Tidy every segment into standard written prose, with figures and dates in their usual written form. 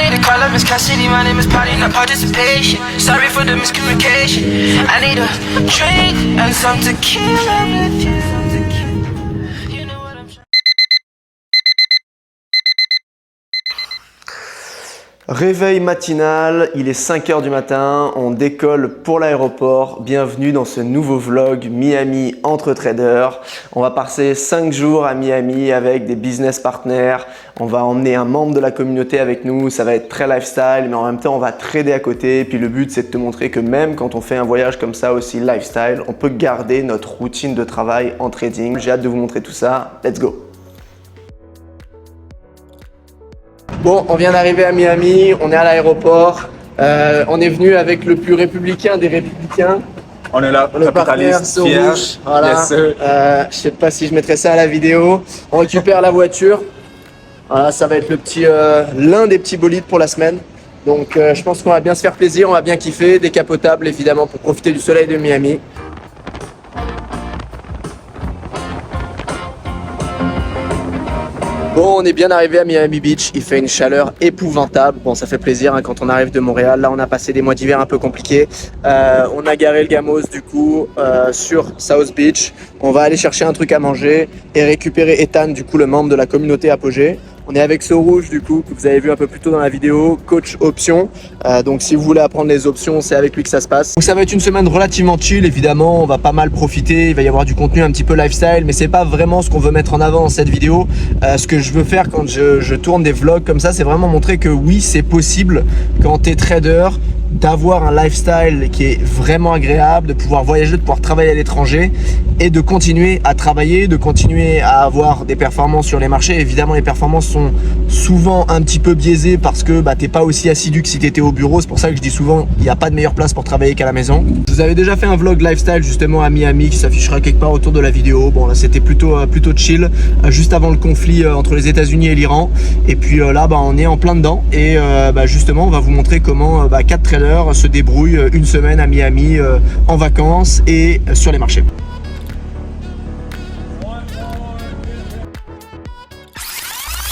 need a call up Miss Cassidy, my name is Patty, not participation. Sorry for the miscommunication. I need a drink and some tequila with you. You know what I'm trying. Réveil matinal, il est 5h du matin, on décolle pour l'aéroport. Bienvenue dans ce nouveau vlog Miami entre traders. On va passer 5 jours à Miami avec des business partners. On va emmener un membre de la communauté avec nous, ça va être très lifestyle, mais en même temps on va trader à côté. Puis le but c'est de te montrer que même quand on fait un voyage comme ça aussi lifestyle, on peut garder notre routine de travail en trading. J'ai hâte de vous montrer tout ça, let's go! Bon, on vient d'arriver à Miami, on est à l'aéroport. On est venu avec le plus républicain des républicains. On est là, Le partenaire capitaliste, fier. Sorouche. Voilà. Yes, sir. Je sais pas si je mettrai ça à la vidéo. On récupère la voiture. Voilà, ça va être le petit, l'un des petits bolides pour la semaine. Donc je pense qu'on va bien se faire plaisir, on va bien kiffer. Décapotable évidemment pour profiter du soleil de Miami. Bon, on est bien arrivé à Miami Beach, il fait une chaleur épouvantable. Bon, ça fait plaisir hein, quand on arrive de Montréal. Là, on a passé des mois d'hiver un peu compliqués. On a garé le Gamos du coup sur South Beach. On va aller chercher un truc à manger et récupérer Ethan, du coup le membre de la communauté Apogée. On est avec Sorouche du coup, que vous avez vu un peu plus tôt dans la vidéo, coach option. Donc si vous voulez apprendre les options, c'est avec lui que ça se passe. Donc ça va être une semaine relativement chill, évidemment, on va pas mal profiter, il va y avoir du contenu un petit peu lifestyle, mais c'est pas vraiment ce qu'on veut mettre en avant dans cette vidéo. Ce que je veux faire quand je tourne des vlogs comme ça, c'est vraiment montrer que oui, c'est possible quand tu es trader, d'avoir un lifestyle qui est vraiment agréable, de pouvoir voyager, de pouvoir travailler à l'étranger et de continuer à travailler, de continuer à avoir des performances sur les marchés. Évidemment, les performances sont souvent un petit peu biaisées parce que t'es pas aussi assidu que si tu étais au bureau. C'est pour ça que je dis souvent, il n'y a pas de meilleure place pour travailler qu'à la maison. Je vous avais déjà fait un vlog lifestyle justement à Miami qui s'affichera quelque part autour de la vidéo. Bon là, c'était plutôt chill, juste avant le conflit entre les États-Unis et l'Iran. Et puis là, on est en plein dedans et justement, on va vous montrer comment 4 traders se débrouillent une semaine à Miami en vacances et sur les marchés.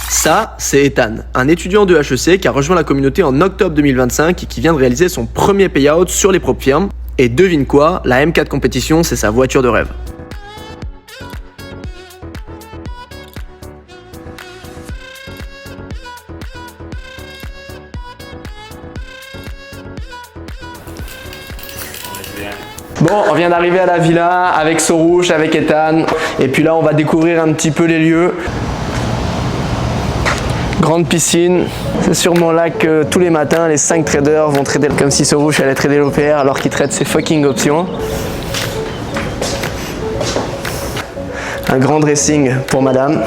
Ça, c'est Ethan, un étudiant de HEC qui a rejoint la communauté en octobre 2025 et qui vient de réaliser son premier payout sur les propres firmes. Et devine quoi, la M4 compétition, c'est sa voiture de rêve. Bon, on vient d'arriver à la villa avec Sorouche, avec Ethan. Et puis là, on va découvrir un petit peu les lieux. Grande piscine. C'est sûrement là que tous les matins, les 5 traders vont trader comme si Sorouche allait trader l'OPR alors qu'il trade ses fucking options. Un grand dressing pour madame.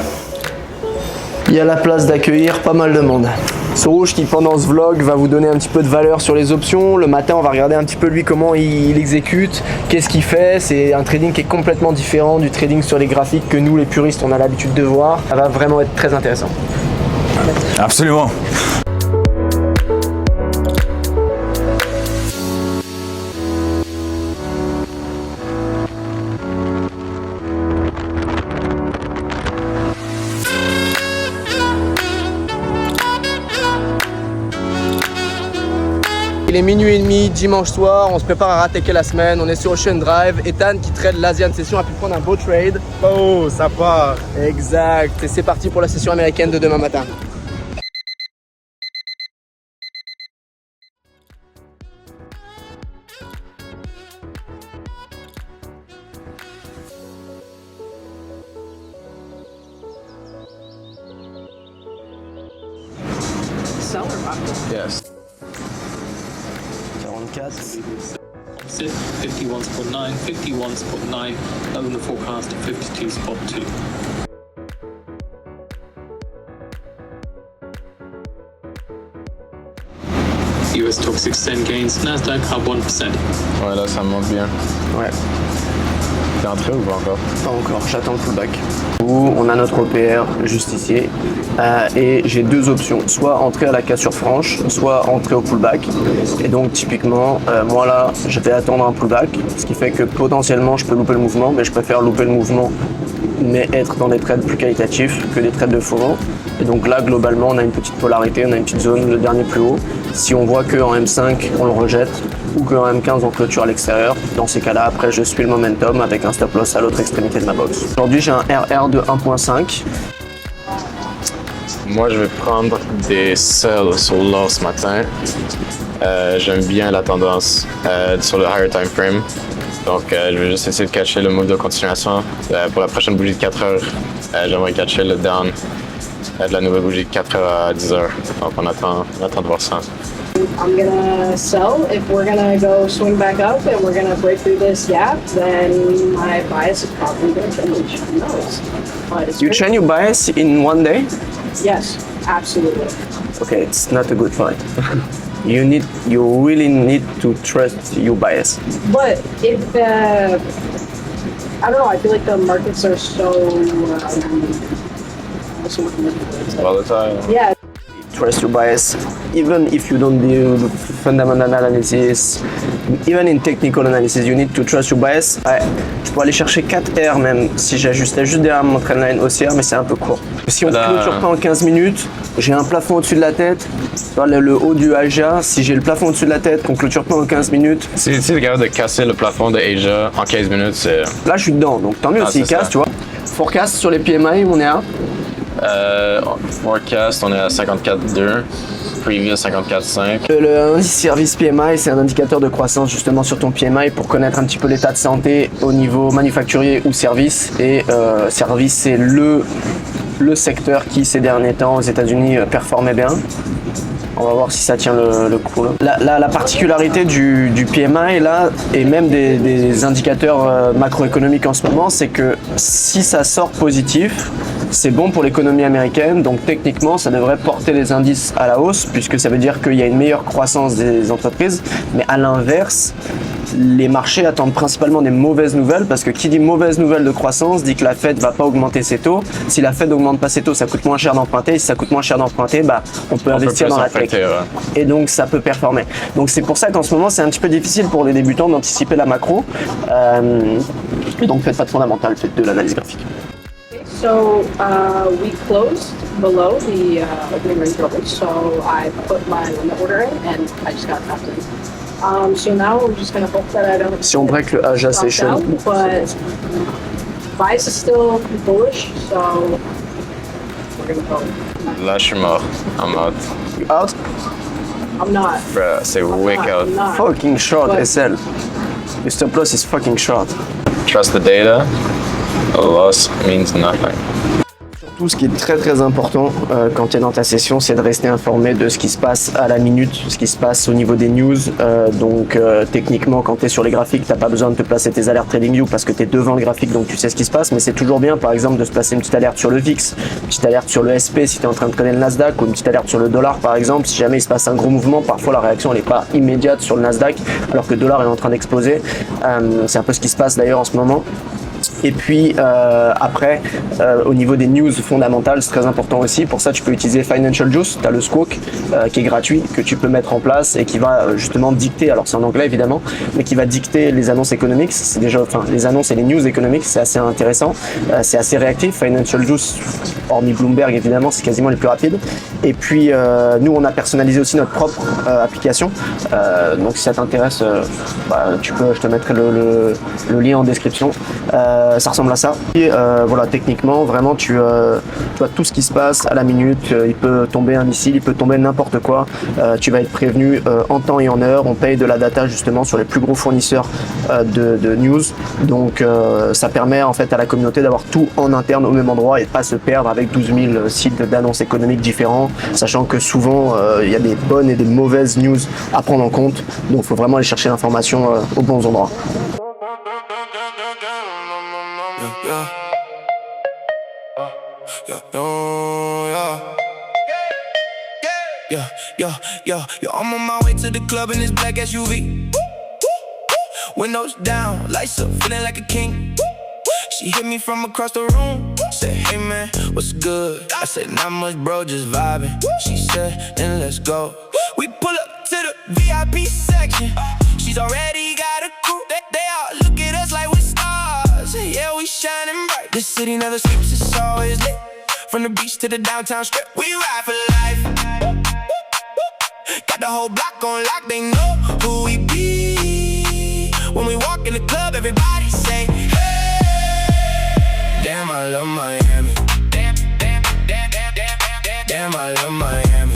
Il y a la place d'accueillir pas mal de monde. Sorouche qui pendant ce vlog va vous donner un petit peu de valeur sur les options. Le matin on va regarder un petit peu lui comment il exécute, qu'est-ce qu'il fait. C'est un trading qui est complètement différent du trading sur les graphiques que nous les puristes on a l'habitude de voir. Ça va vraiment être très intéressant. Absolument. Il est minuit et demi, dimanche soir, on se prépare à rattaquer la semaine, on est sur Ocean Drive. Ethan qui trade l'Asian Session a pu prendre un beau trade. Oh, ça part. Exact, et c'est parti pour la session américaine de demain matin. Yes. 44. Sit 51.9, 51.9, owner forecast 52.2. US Top 610 gains, Nasdaq up 1%. Ouais, là, ça monte bien. Ouais. T'es entré ou pas encore? Pas encore, j'attends le pullback. On a notre OPR juste ici et j'ai deux options, soit entrer à la cassure franche, soit entrer au pullback. Et donc typiquement, moi là, je vais attendre un pullback, ce qui fait que potentiellement je peux louper le mouvement, mais je préfère louper le mouvement mais être dans des trades plus qualitatifs que des trades de FOMO. Et donc là, globalement, on a une petite polarité, on a une petite zone, le dernier plus haut. Si on voit qu'en M5, on le rejette, ou qu'en M15, on clôture à l'extérieur, dans ces cas-là, après, je suis le momentum avec un stop loss à l'autre extrémité de ma box. Aujourd'hui, j'ai un RR de 1.5. Moi, je vais prendre des sells sur l'or ce matin. J'aime bien la tendance sur le higher time frame. Donc, je vais juste essayer de catcher le move de continuation. Pour la prochaine bougie de 4 heures, j'aimerais catcher le down de la nouvelle bougie de 4 heures à 10 heures. Donc, on attend de voir ça. I'm gonna sell. If we're gonna go swing back up and we're gonna break through this gap, then my bias is probably gonna change. Who knows? But it's You great. change your bias in one day? Yes, absolutely. Okay, it's not a good fight. You really need to trust your bias. But if I don't know, I feel like the markets are so. What's the word I'm looking for? Volatile. Yeah. Trust your bias, even if you don't do fundamental analysis, even in technical analysis, you need to trust your bias. Ouais, je pourrais aller chercher 4R même si j'ajustais juste derrière mon trendline haussière, mais c'est un peu court. Si on ne clôture pas en 15 minutes, j'ai un plafond au-dessus de la tête, le haut du Asia, si j'ai le plafond au-dessus de la tête, qu'on ne clôture pas en 15 minutes. Si tu es capable de casser le plafond de Asia en 15 minutes, c'est... Là, je suis dedans, donc tant mieux s'il c'est casse, ça. tu vois. Forecast sur les PMI, on est à Forecast, on est à 54,2. Previous 54,5. Le indice service PMI, c'est un indicateur de croissance justement sur ton PMI pour connaître un petit peu l'état de santé au niveau manufacturier ou service. Et service, c'est le secteur qui ces derniers temps aux États-Unis performait bien. On va voir si ça tient le coup. Là. La particularité du PMI là, et même des indicateurs macroéconomiques en ce moment, c'est que si ça sort positif, c'est bon pour l'économie américaine. Donc techniquement, ça devrait porter les indices à la hausse puisque ça veut dire qu'il y a une meilleure croissance des entreprises. Mais à l'inverse, les marchés attendent principalement des mauvaises nouvelles parce que qui dit mauvaise nouvelle de croissance dit que la Fed va pas augmenter ses taux. Si la Fed n'augmente pas ses taux, ça coûte moins cher d'emprunter. Si ça coûte moins cher d'emprunter, on peut investir dans la tech. Et donc ça peut performer. Donc c'est pour ça qu'en ce moment c'est un petit peu difficile pour les débutants d'anticiper la macro. Donc faites pas de fondamental, faites de l'analyse graphique. So we closed below the opening range level, so I put my limit order in and I just got tapped in. So now we're just gonna hope that I don't. Si on break le Aja stop Session, out, but bias is still bullish, so we're gonna go. Là, je suis mort. I'm out. out, I'm not. Bruh, c'est wake out. I'm not. fucking short But- SL. Your stop loss is fucking short. Trust the data. A loss means nothing. Tout ce qui est très très important quand tu es dans ta session, c'est de rester informé de ce qui se passe à la minute, ce qui se passe au niveau des news. Donc techniquement, quand tu es sur les graphiques, tu n'as pas besoin de te placer tes alertes TradingView parce que tu es devant le graphique, donc tu sais ce qui se passe. Mais c'est toujours bien, par exemple, de se placer une petite alerte sur le VIX, une petite alerte sur le SP si tu es en train de traîner le Nasdaq, ou une petite alerte sur le dollar, par exemple. Si jamais il se passe un gros mouvement, parfois la réaction n'est pas immédiate sur le Nasdaq, alors que le dollar est en train d'exploser. C'est un peu ce qui se passe d'ailleurs en ce moment. Et puis après, au niveau des news fondamentales, c'est très important aussi. Pour ça, tu peux utiliser Financial Juice. Tu as le Squawk qui est gratuit, que tu peux mettre en place et qui va justement dicter, alors c'est en anglais évidemment, mais qui va dicter les annonces économiques. C'est déjà, enfin, les annonces et les news économiques, c'est assez intéressant. C'est assez réactif. Financial Juice, hormis Bloomberg évidemment, c'est quasiment les plus rapides. Et puis, nous, on a personnalisé aussi notre propre application. Donc, si ça t'intéresse, tu peux, je te mettrai le lien en description. Ça ressemble à ça. Et voilà, techniquement, vraiment, tu vois tout ce qui se passe à la minute. Il peut tomber un missile, il peut tomber n'importe quoi. Tu vas être prévenu en temps et en heure. On paye de la data justement sur les plus gros fournisseurs de news. Donc, ça permet en fait à la communauté d'avoir tout en interne au même endroit et de pas se perdre avec 12 000 sites d'annonces économiques différents, sachant que souvent il y a des bonnes et des mauvaises news à prendre en compte. Donc, il faut vraiment aller chercher l'information aux bons endroits. Yo, I'm on my way to the club in this black SUV. Windows down, lights up, feeling like a king. She hit me from across the room, said, hey man, what's good? I said, not much bro, just vibing. She said, then let's go. We pull up to the VIP section. She's already got a crew, they all look at us like we're stars. Yeah, we shining bright. This city never sleeps, it's always lit. From the beach to the downtown strip, we ride for life. Got the whole block on lock, they know who we be. When we walk in the club, everybody say, hey. Damn, I love Miami. Damn, damn, damn, damn, damn, damn, damn, I love Miami.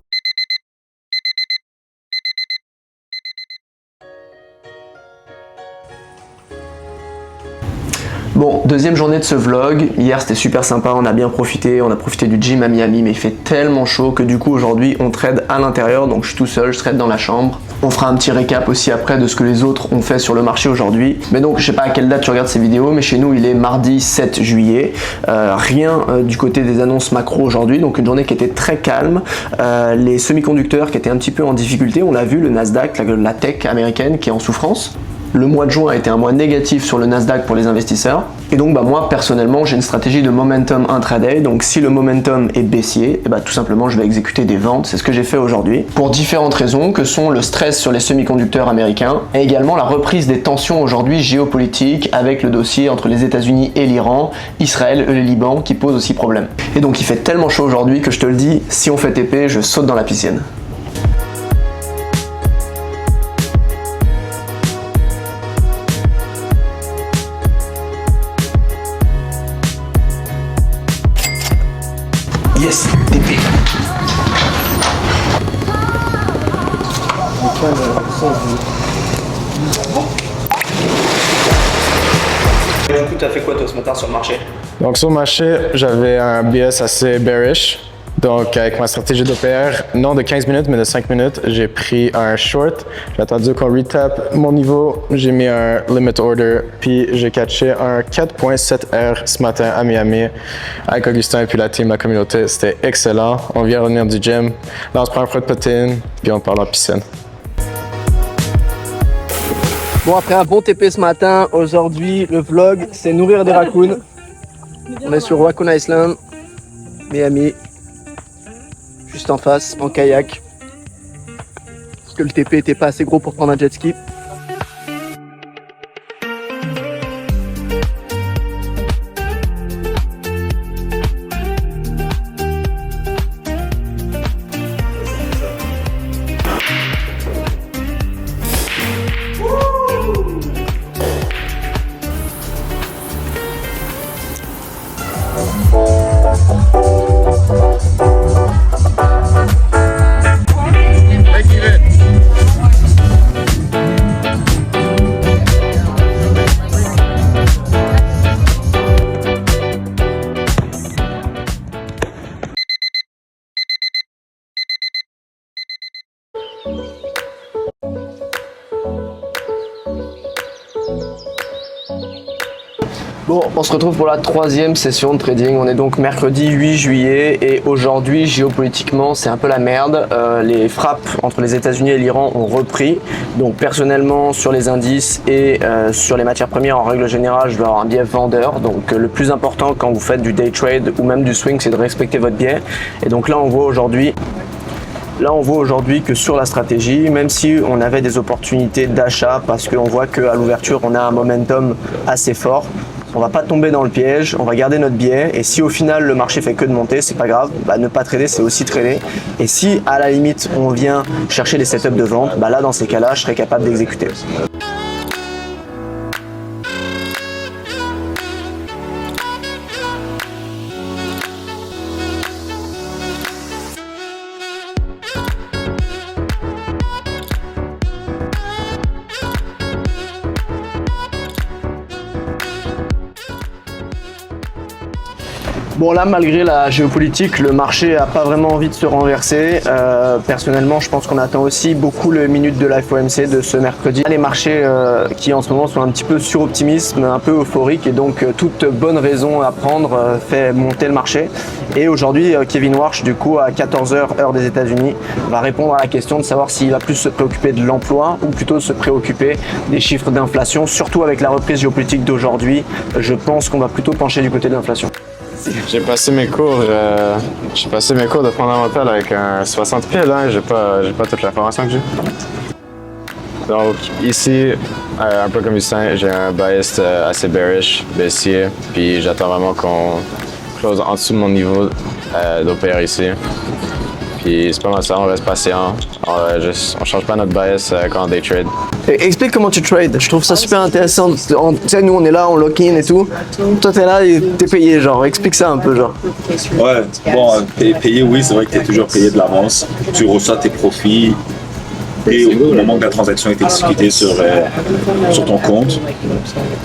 Bon, deuxième journée de ce vlog. Hier c'était super sympa, on a bien profité, on a profité du gym à Miami, mais il fait tellement chaud que du coup aujourd'hui on trade à l'intérieur, donc je suis tout seul, je trade dans la chambre. On fera un petit récap aussi après de ce que les autres ont fait sur le marché aujourd'hui. Mais donc je sais pas à quelle date tu regardes ces vidéos, mais chez nous il est mardi 7 juillet. Rien du côté des annonces macro aujourd'hui, donc une journée qui était très calme. Les semi-conducteurs qui étaient un petit peu en difficulté, on l'a vu, le Nasdaq, la tech américaine qui est en souffrance. Le mois de juin a été un mois négatif sur le Nasdaq pour les investisseurs. Et donc moi personnellement j'ai une stratégie de momentum intraday. Donc si le momentum est baissier, tout simplement je vais exécuter des ventes. C'est ce que j'ai fait aujourd'hui. Pour différentes raisons que sont le stress sur les semi-conducteurs américains et également la reprise des tensions aujourd'hui géopolitiques avec le dossier entre les États-Unis et l'Iran, Israël et le Liban qui pose aussi problème. Et donc il fait tellement chaud aujourd'hui que je te le dis, si on fait TP, je saute dans la piscine. Yes, TP. Du coup, tu as fait quoi toi ce matin sur le marché? Donc sur le marché, j'avais un BS assez bearish. Donc avec ma stratégie d'OPR, non de 15 minutes mais de 5 minutes, j'ai pris un short. J'ai attendu qu'on retape mon niveau, j'ai mis un limit order, puis j'ai catché un 4.7R ce matin à Miami avec Augustin et puis la team, la communauté. C'était excellent. On vient revenir du gym, là on se prend un peu de protéines, puis on part en piscine. Bon, après un bon TP ce matin, aujourd'hui le vlog c'est nourrir des raccoons. On est sur Raccoon Island, Miami. Juste en face, en kayak. Parce que le TP était pas assez gros pour prendre un jet ski. Bon, on se retrouve pour la troisième session de trading. On est donc mercredi 8 juillet et aujourd'hui, géopolitiquement, c'est un peu la merde. Les frappes entre les États-Unis et l'Iran ont repris. Donc personnellement, sur les indices et sur les matières premières, en règle générale, je vais avoir un biais vendeur. Donc le plus important quand vous faites du day trade ou même du swing, c'est de respecter votre biais. Et donc là, on voit aujourd'hui que sur la stratégie, même si on avait des opportunités d'achat parce qu'on voit qu'à l'ouverture, on a un momentum assez fort. On va pas tomber dans le piège, on va garder notre biais et si au final le marché fait que de monter, c'est pas grave, ne pas trader c'est aussi trader. Et si à la limite on vient chercher des setups de vente, là dans ces cas-là je serai capable d'exécuter. Bon là, malgré la géopolitique, le marché n'a pas vraiment envie de se renverser. Personnellement, je pense qu'on attend aussi beaucoup le minute de l'FOMC de ce mercredi. Les marchés qui en ce moment sont un petit peu suroptimistes, un peu euphoriques et donc toute bonne raison à prendre fait monter le marché. Et aujourd'hui, Kevin Warsh, du coup, à 14h heure des États-Unis, va répondre à la question de savoir s'il va plus se préoccuper de l'emploi ou plutôt se préoccuper des chiffres d'inflation. Surtout avec la reprise géopolitique d'aujourd'hui, je pense qu'on va plutôt pencher du côté de l'inflation. J'ai passé mes cours de fondamental avec un 60 piles, hein. J'ai pas toute l'information que j'ai. Donc ici, un peu comme Justin, j'ai un bias assez bearish, baissier, puis j'attends vraiment qu'on close en dessous de mon niveau d'OPR ici. Puis c'est pas mal ça, on reste patient, on change pas notre bias quand on day trade. Et explique comment tu trades. Je trouve ça super intéressant. Tu sais, nous on est là, on lock-in et tout. Toi t'es là et t'es payé, genre. Explique ça un peu, genre. Ouais, bon, payé, oui, c'est vrai que tu es toujours payé de l'avance. Tu reçois tes profits et au moment que la transaction est exécutée sur ton compte.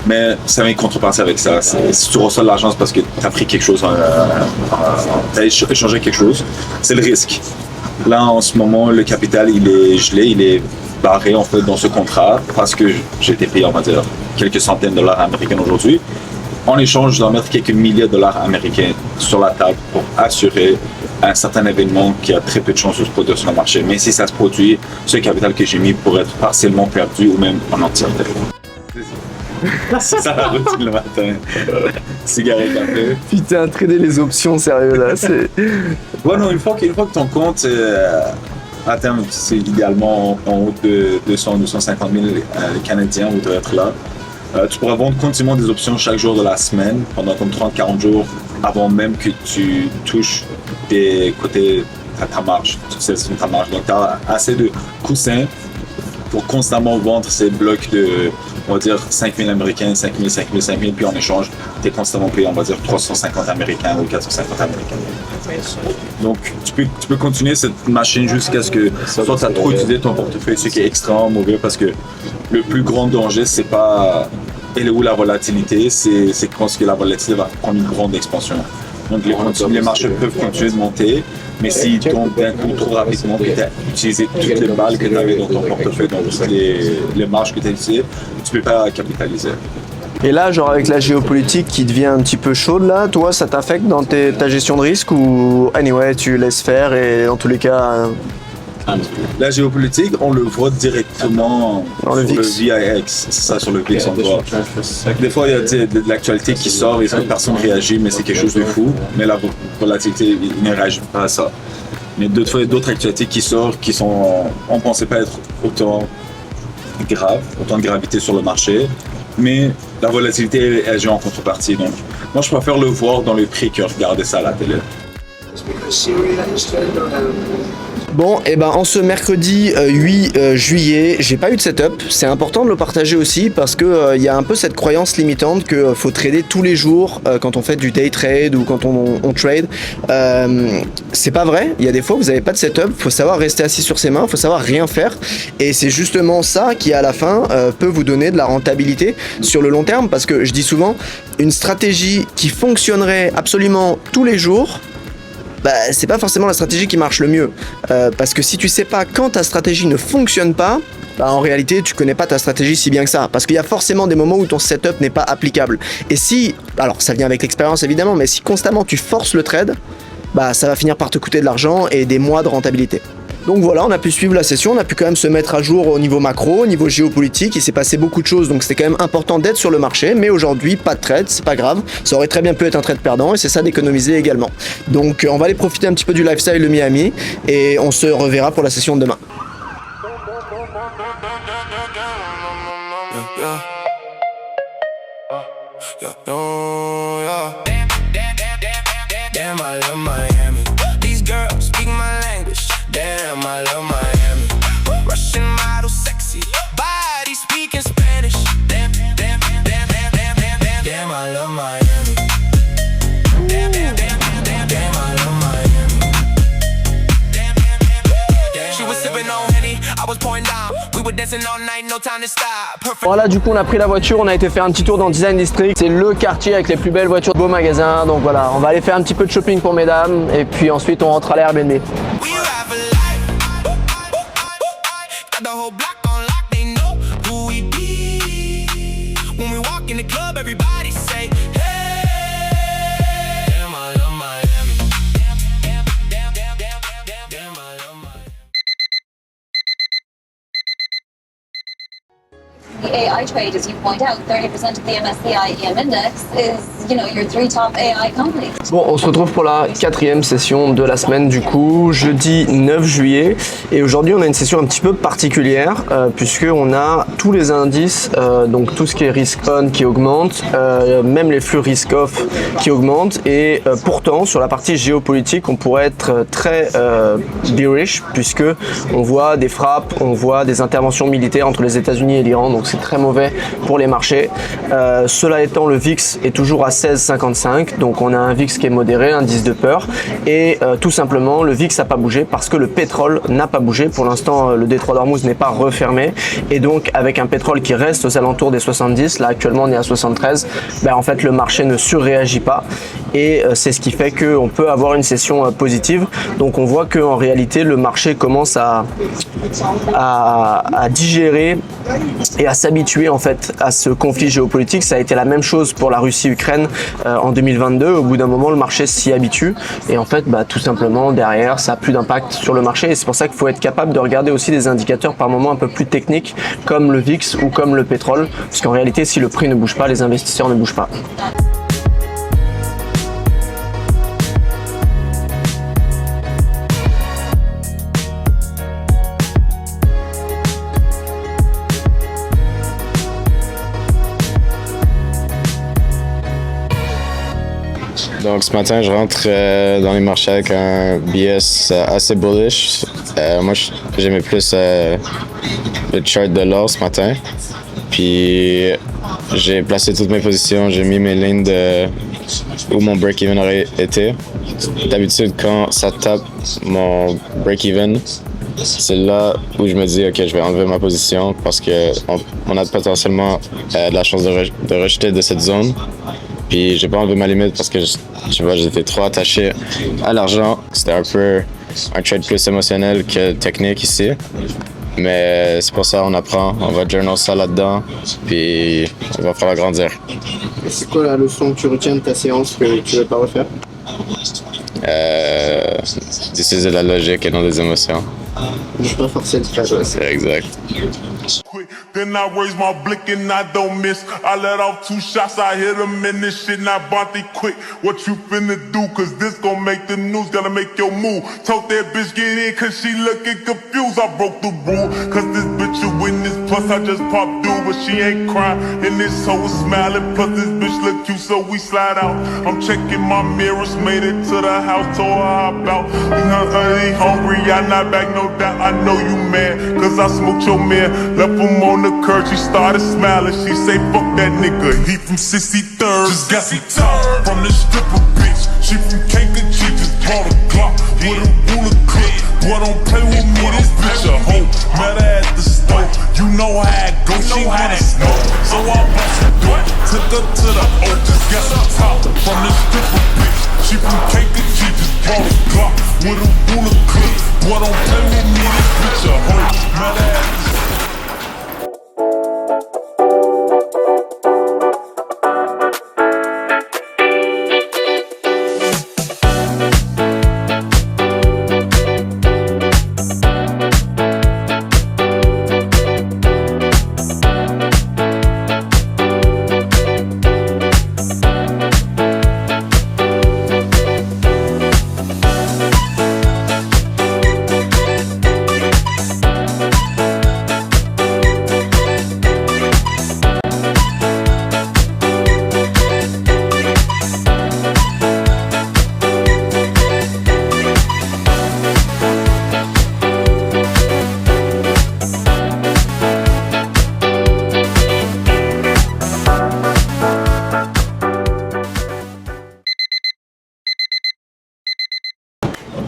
Mais ça vient contrepartie avec ça. Si tu reçois de l'argent, c'est parce que tu as pris quelque chose, tu as échangé quelque chose. C'est le risque. Là, en ce moment, le capital, il est gelé, il est barré en fait dans ce contrat parce que j'ai été payé, on va dire, quelques centaines de dollars américains aujourd'hui. En échange, je dois mettre quelques milliers de dollars américains sur la table pour assurer un certain événement qui a très peu de chances de se produire sur le marché. Mais si ça se produit, ce capital que j'ai mis pourrait être partiellement perdu ou même en entièreté. C'est ça la routine le matin. Cigarette, café. Putain, trader les options, sérieux là. C'est... Ouais, non, une fois que ton compte atteint, c'est idéalement en haut de 250 000 Canadiens, vous devez être là. Tu pourras vendre continuellement des options chaque jour de la semaine pendant comme 30-40 jours avant même que tu touches des côtés à ta marge, tu sais, ta marge. Donc tu as assez de coussins pour constamment vendre ces blocs de, on va dire, 5 000 Américains, 5 000, 5 000, 5 000, puis en échange, tu es constamment payé, on va dire, 350 Américains ou 450 Américains. Donc, tu peux continuer cette machine jusqu'à ce que soit tu as trop utilisé ton portefeuille, ce qui est extrêmement mauvais parce que le plus grand danger, c'est pas elle est où la volatilité, c'est quand la volatilité va prendre une grande expansion. Donc, les marchés peuvent continuer de monter, mais s'ils tombent d'un coup trop rapidement, puis tu as utilisé toutes les balles que tu avais dans ton portefeuille, donc toutes les marges que tu as utilisées, tu ne peux pas capitaliser. Et là, genre avec la géopolitique qui devient un petit peu chaude là, toi, ça t'affecte dans ta gestion de risque ou anyway, tu laisses faire et dans tous les cas... La géopolitique, on le voit directement dans le VIX. C'est ça, sur le VIX, on le voit. Des fois, il y a de l'actualité qui sort et personne ne réagit, mais c'est quelque chose de fou. Mais la volatilité, il ne réagit pas à ça. Mais d'autres fois, il y a d'autres actualités qui sortent qui sont, on ne pensait pas être autant graves, autant de gravité sur le marché. Mais la volatilité, elle joue en contrepartie. Donc, moi, je préfère le voir dans le prix que regarder ça à la télé. Bon, et ben en ce mercredi 8 juillet, j'ai pas eu de setup. C'est important de le partager aussi parce que y a un peu cette croyance limitante que faut trader tous les jours quand on fait du day trade ou quand on trade. C'est pas vrai. Il y a des fois où vous avez pas de setup. Faut savoir rester assis sur ses mains. Faut savoir rien faire. Et c'est justement ça qui à la fin peut vous donner de la rentabilité sur le long terme parce que je dis souvent une stratégie qui fonctionnerait absolument tous les jours. Bah, c'est pas forcément la stratégie qui marche le mieux. Parce que si tu sais pas quand ta stratégie ne fonctionne pas, bah, en réalité, tu connais pas ta stratégie si bien que ça. Parce qu'il y a forcément des moments où ton setup n'est pas applicable. Et si, alors ça vient avec l'expérience évidemment, mais si constamment tu forces le trade, bah, ça va finir par te coûter de l'argent et des mois de rentabilité. Donc voilà, on a pu suivre la session, on a pu quand même se mettre à jour au niveau macro, au niveau géopolitique, il s'est passé beaucoup de choses, donc c'était quand même important d'être sur le marché, mais aujourd'hui, pas de trade, c'est pas grave, ça aurait très bien pu être un trade perdant, et c'est ça d'économiser également. Donc on va aller profiter un petit peu du lifestyle de Miami, et on se reverra pour la session de demain. Damn, I love Miami. These girls speak my language. Damn, I love Miami. Russian model, sexy body speaking Spanish. Damn, damn, damn, damn, damn, damn, damn, damn, I love Miami. Damn, damn, damn, damn, damn, I love Miami. Damn, damn, damn, damn. She was sipping on Henny, I was pouring down. We were dancing all night, no time to stop. Perfect. Voilà, du coup on a pris la voiture, on a été faire un petit tour dans Design District. C'est le quartier avec les plus belles voitures, beaux magasins. Donc voilà, on va aller faire un petit peu de shopping pour mesdames et puis ensuite on rentre à l'Airbnb. We have a life. Got the whole block on lock, they know who we be. When we walk in the club, everybody say, hey. Damn, I love Miami. Damn, damn, damn, damn, damn, damn, I love Miami. the AI trade, as you point out, 30% of the MSCI EM index is, your 3 top AI companies. Bon, on se retrouve pour la 4e session de la semaine du coup, jeudi 9 juillet. Et aujourd'hui, on a une session un petit peu particulière puisqu'on a tous les indices, donc tout ce qui est risk on qui augmente, même les flux risk off qui augmentent. Et pourtant, sur la partie géopolitique, on pourrait être très bearish puisque on voit des frappes, on voit des interventions militaires entre les États-Unis et l'Iran. Donc c'est très mauvais pour les marchés. Cela étant, le VIX est toujours à 16,55, donc on a un VIX qui est modéré, indice de peur, et tout simplement le VIX n'a pas bougé parce que le pétrole n'a pas bougé. Pour l'instant, le détroit d'Ormuz n'est pas refermé, et donc avec un pétrole qui reste aux alentours des 70, là actuellement on est à 73, en fait le marché ne surréagit pas, et c'est ce qui fait qu'on peut avoir une session positive. Donc on voit qu'en réalité le marché commence à digérer et à s'habituer en fait à ce conflit géopolitique. Ça a été la même chose pour la Russie-Ukraine en 2022. Au bout d'un moment, le marché s'y habitue et en fait, tout simplement derrière, ça n'a plus d'impact sur le marché. Et c'est pour ça qu'il faut être capable de regarder aussi des indicateurs par moments un peu plus techniques, comme le VIX ou comme le pétrole, parce qu'en réalité, si le prix ne bouge pas, les investisseurs ne bougent pas. Donc ce matin, je rentre dans les marchés avec un BS assez bullish. Moi, j'aimais plus le chart de l'or ce matin. Puis j'ai placé toutes mes positions, j'ai mis mes lignes de où mon break-even aurait été. D'habitude, quand ça tape mon break-even, c'est là où je me dis ok, je vais enlever ma position parce qu'on a potentiellement de la chance de rejeter de cette zone. Puis j'ai pas enlevé ma limite parce que j'étais trop attaché à l'argent. C'était un peu un trade plus émotionnel que technique ici. Mais c'est pour ça on apprend, on va journal ça là-dedans, puis on va faire grandir. Et c'est quoi la leçon que tu retiens de ta séance que tu ne veux pas refaire? D'utiliser la logique et non des émotions. Ne pas forcer le trait, ouais. C'est exact. Then I raise my blick and I don't miss. I let off 2 shots, I hit them in this shit. Now Bonte quick, what you finna do? Cause this gon' make the news, gotta make your move. Told that bitch get in cause she looking confused. I broke the rule, cause this bitch a witness. Plus I just popped through, but she ain't crying. And this hoe is smiling, plus this bitch look cute, so we slide out. I'm checking my mirrors, made it to the house, told her hop out. You hungry, I not back, no doubt. I know you mad, cause I smoked your man. Left him on the curb, she started smiling. She say, fuck that nigga, he from 63rd. Just got some top from this stripper bitch. She from Kankakee, just bought a Glock with a ruler clip. Boy, don't play with me, this bitch a hoe. Met her at the store, you know how it go. She wanna smoke, so I bust a door. Took her to the O, just got some top from this stripper bitch. She from Kankakee, just bought a Glock with a ruler clip. Boy, don't play with me, this bitch a hoe. Met her at the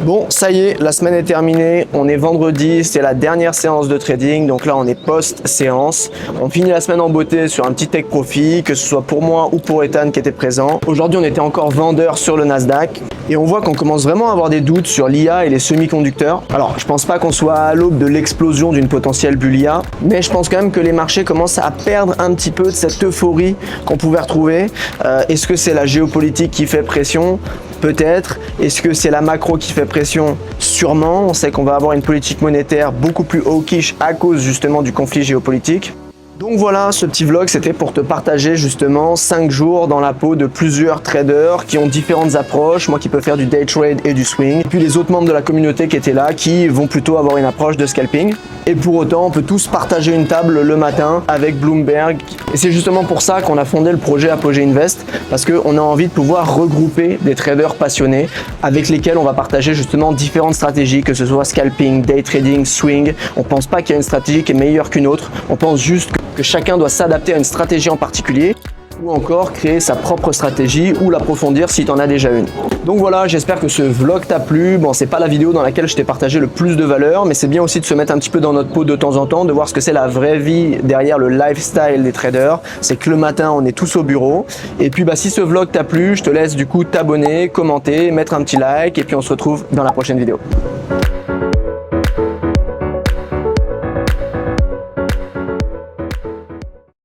Bon, ça y est, la semaine est terminée, on est vendredi, c'est la dernière séance de trading, donc là on est post-séance. On finit la semaine en beauté sur un petit take profit, que ce soit pour moi ou pour Ethan qui était présent. Aujourd'hui on était encore vendeur sur le Nasdaq et on voit qu'on commence vraiment à avoir des doutes sur l'IA et les semi-conducteurs. Alors je pense pas qu'on soit à l'aube de l'explosion d'une potentielle bulle IA, mais je pense quand même que les marchés commencent à perdre un petit peu de cette euphorie qu'on pouvait retrouver. Est-ce que c'est la géopolitique qui fait pression ? Peut-être. Est-ce que c'est la macro qui fait pression? Sûrement. On sait qu'on va avoir une politique monétaire beaucoup plus hawkish à cause justement du conflit géopolitique. Donc voilà, ce petit vlog, c'était pour te partager justement 5 jours dans la peau de plusieurs traders qui ont différentes approches. Moi qui peux faire du day trade et du swing. Et puis les autres membres de la communauté qui étaient là, qui vont plutôt avoir une approche de scalping. Et pour autant, on peut tous partager une table le matin avec Bloomberg. Et c'est justement pour ça qu'on a fondé le projet Apogee Invest, parce qu'on a envie de pouvoir regrouper des traders passionnés avec lesquels on va partager justement différentes stratégies, que ce soit scalping, day trading, swing. On pense pas qu'il y a une stratégie qui est meilleure qu'une autre. On pense juste que chacun doit s'adapter à une stratégie en particulier, ou encore créer sa propre stratégie ou l'approfondir si tu en as déjà une. Donc voilà, j'espère que ce vlog t'a plu. Bon, c'est pas la vidéo dans laquelle je t'ai partagé le plus de valeur, mais c'est bien aussi de se mettre un petit peu dans notre peau de temps en temps, de voir ce que c'est la vraie vie derrière le lifestyle des traders. C'est que le matin, on est tous au bureau. Et puis si ce vlog t'a plu, je te laisse du coup t'abonner, commenter, mettre un petit like, et puis on se retrouve dans la prochaine vidéo.